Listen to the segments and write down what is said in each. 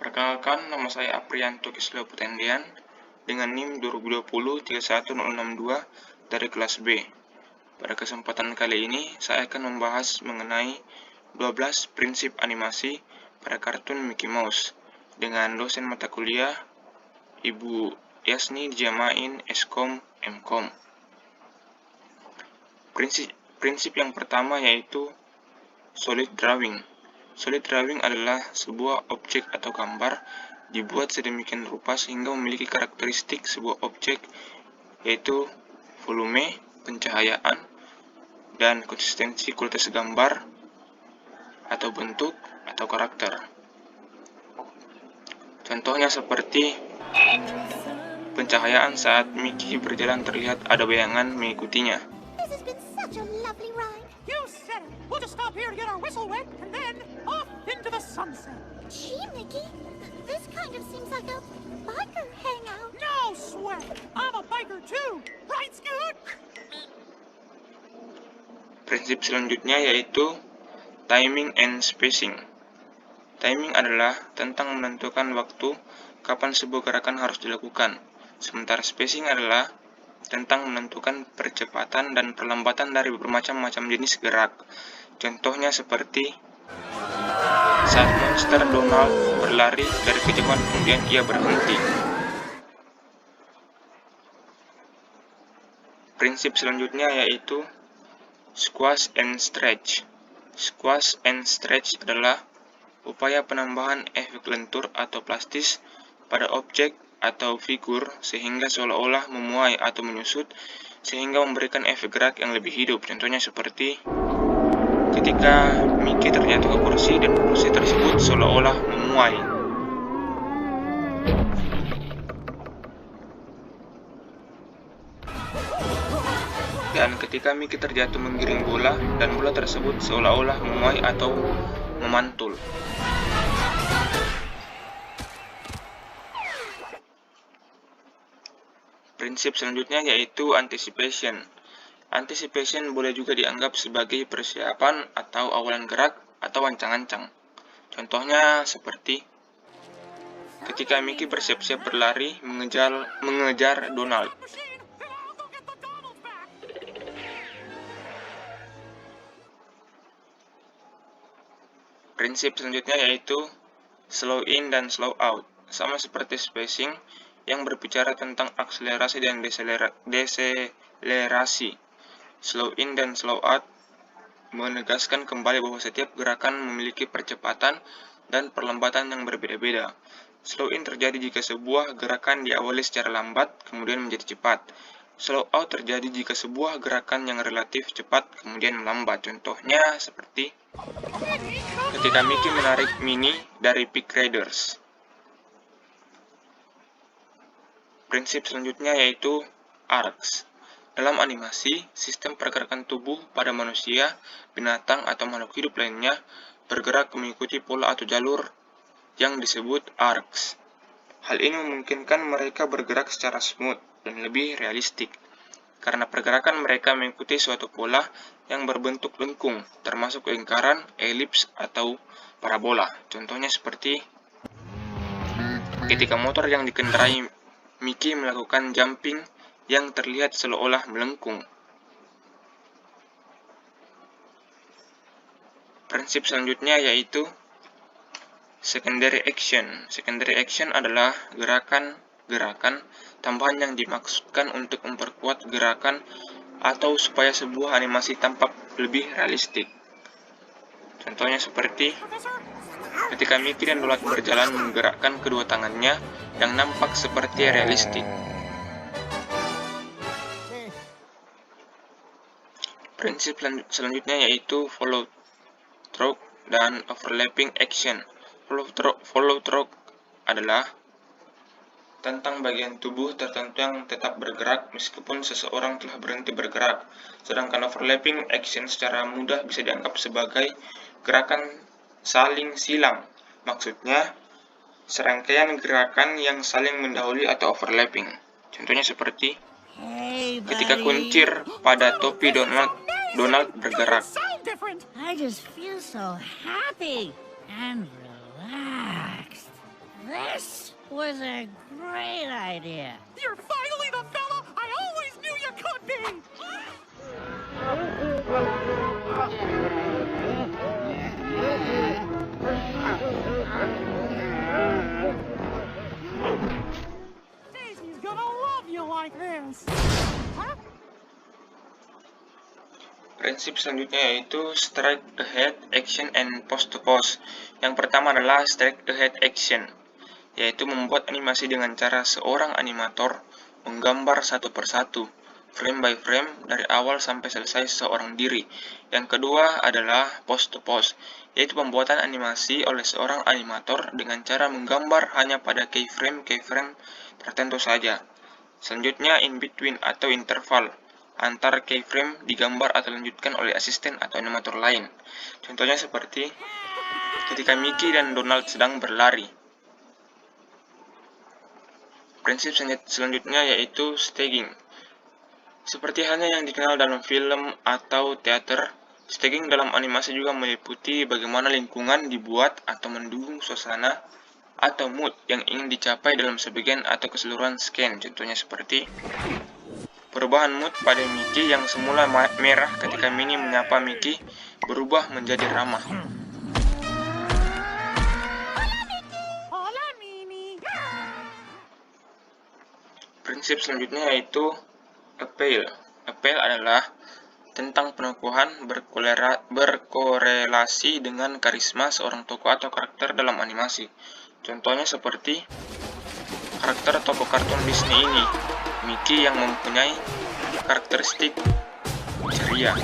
Perkenalkan, nama saya Aprianto Kislo Putendian dengan NIM 2020-31062 dari kelas B. Pada kesempatan kali ini, saya akan membahas mengenai 12 prinsip animasi pada kartun Mickey Mouse dengan dosen mata kuliah Ibu Yasni Jamain Eskom Mkom. Prinsip yang pertama yaitu solid drawing. Solid drawing adalah sebuah objek atau gambar dibuat sedemikian rupa sehingga memiliki karakteristik sebuah objek, yaitu volume, pencahayaan, dan konsistensi kualitas gambar atau bentuk atau karakter. Contohnya seperti pencahayaan saat Mickey berjalan terlihat ada bayangan mengikutinya. We'll just stop here to get our whistle wet and then off into the sunset. Gee, Mickey, this kind of seems like a biker hangout. No sweat. I'm a biker too. Right, Scoot? Prinsip selanjutnya yaitu timing and spacing. Timing adalah tentang menentukan waktu kapan sebuah gerakan harus dilakukan. Sementara spacing adalah tentang menentukan percepatan dan perlambatan dari bermacam-macam jenis gerak. Contohnya seperti saat monster Donald berlari dari kejauhan kemudian ia berhenti. Prinsip selanjutnya yaitu squash and stretch. Squash and stretch adalah upaya penambahan efek lentur atau plastis pada objek atau figur sehingga seolah-olah memuai atau menyusut sehingga memberikan efek gerak yang lebih hidup. Contohnya seperti ketika Mickey terjatuh ke kursi dan kursi tersebut seolah-olah memuai. Dan ketika Mickey terjatuh menggiring bola dan bola tersebut seolah-olah memuai atau memantul. Prinsip selanjutnya yaitu anticipation. Anticipation boleh juga dianggap sebagai persiapan atau awalan gerak atau ancang-ancang. Contohnya seperti ketika Mickey bersiap-siap berlari mengejar Donald. Prinsip selanjutnya yaitu slow in dan slow out. Sama seperti spacing yang berbicara tentang akselerasi dan deselerasi. Slow in dan slow out menegaskan kembali bahwa setiap gerakan memiliki percepatan dan perlambatan yang berbeda-beda. Slow in terjadi jika sebuah gerakan diawali secara lambat kemudian menjadi cepat. Slow out terjadi jika sebuah gerakan yang relatif cepat kemudian melambat. Contohnya seperti ketika Mickey menarik Minnie dari Pig Raiders. Prinsip selanjutnya yaitu arcs. Dalam animasi, sistem pergerakan tubuh pada manusia, binatang, atau makhluk hidup lainnya bergerak mengikuti pola atau jalur yang disebut arcs. Hal ini memungkinkan mereka bergerak secara smooth dan lebih realistik, karena pergerakan mereka mengikuti suatu pola yang berbentuk lengkung, termasuk lingkaran, elips, atau parabola. Contohnya seperti ketika motor yang dikendarai Mickey melakukan jumping yang terlihat seolah-olah melengkung. Prinsip selanjutnya yaitu secondary action. Secondary action adalah gerakan tambahan yang dimaksudkan untuk memperkuat gerakan atau supaya sebuah animasi tampak lebih realistik. Contohnya seperti ketika Mickey dan Donald berjalan menggerakkan kedua tangannya yang nampak seperti realistik. Prinsip selanjutnya yaitu follow through dan overlapping action. Follow through adalah tentang bagian tubuh tertentu yang tetap bergerak meskipun seseorang telah berhenti bergerak. Sedangkan overlapping action secara mudah bisa dianggap sebagai gerakan saling silang. Maksudnya, serangkaian gerakan yang saling mendahului atau overlapping. Contohnya seperti ketika kuncir pada topi Donald bergerak. I just feel so happy and relaxed. This was a great idea. You're finally the fella I always knew you could be! Daisy's gonna love you like this! Huh? Prinsip selanjutnya yaitu strike ahead action and post to pose. Yang pertama adalah strike ahead action, yaitu membuat animasi dengan cara seorang animator menggambar satu persatu, frame by frame, dari awal sampai selesai seorang diri. Yang kedua adalah post to pose, yaitu pembuatan animasi oleh seorang animator dengan cara menggambar hanya pada keyframe tertentu saja. Selanjutnya in between atau interval, antar keyframe digambar atau dilanjutkan oleh asisten atau animator lain. Contohnya seperti ketika Mickey dan Donald sedang berlari. Prinsip selanjutnya yaitu staging. Seperti halnya yang dikenal dalam film atau teater, staging dalam animasi juga meliputi bagaimana lingkungan dibuat atau mendukung suasana atau mood yang ingin dicapai dalam sebagian atau keseluruhan scan. Contohnya seperti perubahan mood pada Mickey yang semula merah ketika Minnie menyapa Mickey berubah menjadi ramah. Hola, Mimi! Prinsip selanjutnya yaitu appeal. Appeal adalah tentang pengukuhan berkorelasi dengan karisma seorang tokoh atau karakter dalam animasi. Contohnya seperti karakter tokoh kartun Disney ini, Mickey yang mempunyai karakteristik ceria.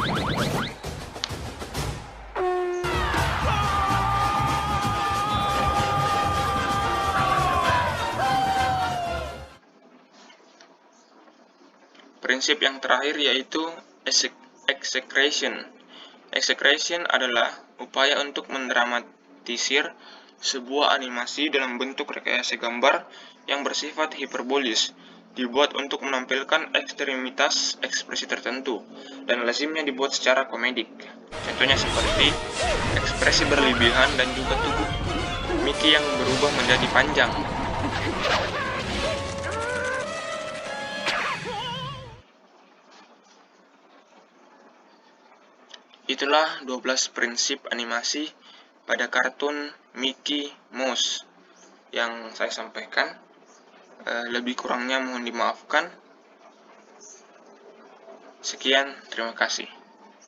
Prinsip yang terakhir yaitu execration. Execration adalah upaya untuk mendramatisir sebuah animasi dalam bentuk rekayasa gambar yang bersifat hiperbolis, dibuat untuk menampilkan ekstremitas ekspresi tertentu, dan lazimnya dibuat secara komedik. Contohnya seperti ekspresi berlebihan dan juga tubuh Mickey yang berubah menjadi panjang. Itulah 12 prinsip animasi pada kartun Mickey Mouse yang saya sampaikan. Lebih kurangnya mohon dimaafkan. Sekian, terima kasih.